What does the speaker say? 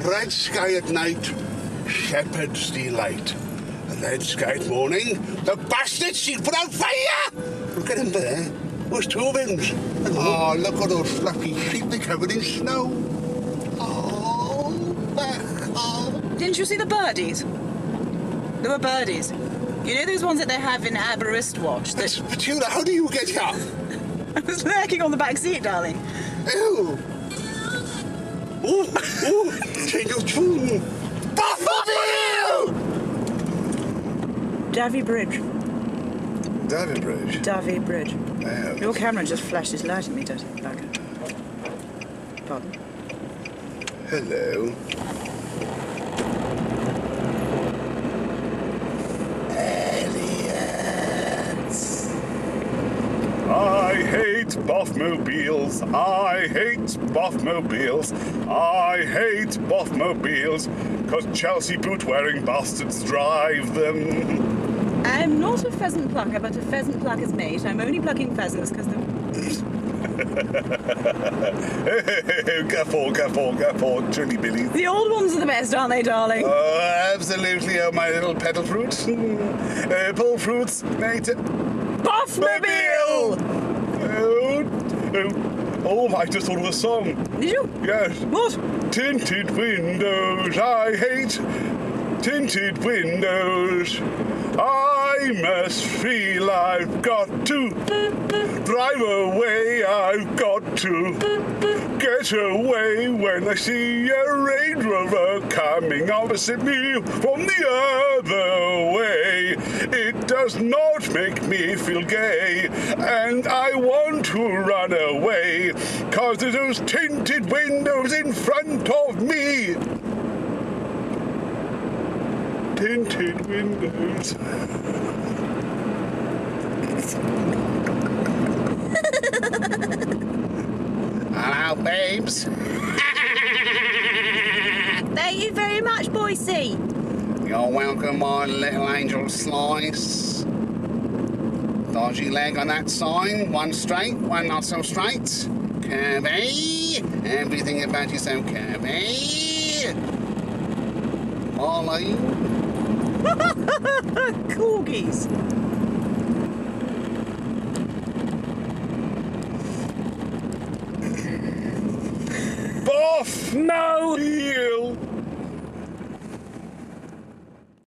red sky at night, shepherd's delight. The red sky at morning, the bastard she'll put out fire! Look at him there. There's two of him. Oh, look at those fluffy sheep, they're covered in snow. Oh, Didn't you see the birdies? There were birdies. You know those ones that they have in Aberystwyth? Petula, how do you get here? I was lurking on the back seat, darling. Ew. Oh, change of tune. BOFmobile! Davy Bridge. Davy Bridge? Davy Bridge. Yeah. Your camera just flashed its light at me, does it? Pardon? Hello. I hate BOFmobiles. I hate BOFmobiles. I hate BOFmobiles, 'cause Chelsea boot-wearing bastards drive them. I'm not a pheasant plucker, but a pheasant plucker's mate. I'm only plucking pheasants because they're... Careful, Trilly Billies. The old ones are the best, aren't they, darling? Oh, absolutely, oh, my little petal fruits. Pull fruits, mate. BOFmobile! Oh, I just thought of a song. Did you? Yes. What? Tinted windows, I hate tinted windows. I must feel I've got to drive away, I've got to get away when I see a Range Rover coming opposite me from the other way. It does not make me feel gay, and I want to run away, 'cause there's those tinted windows in front of me. Tinted windows. Hello, babes. Thank you very much, Boycie. You're welcome, my little angel slice. Dodgy leg on that sign. One straight, one not so straight. Curvy. Everything about you so curvy. All of you. Corgis. Boff! No! You!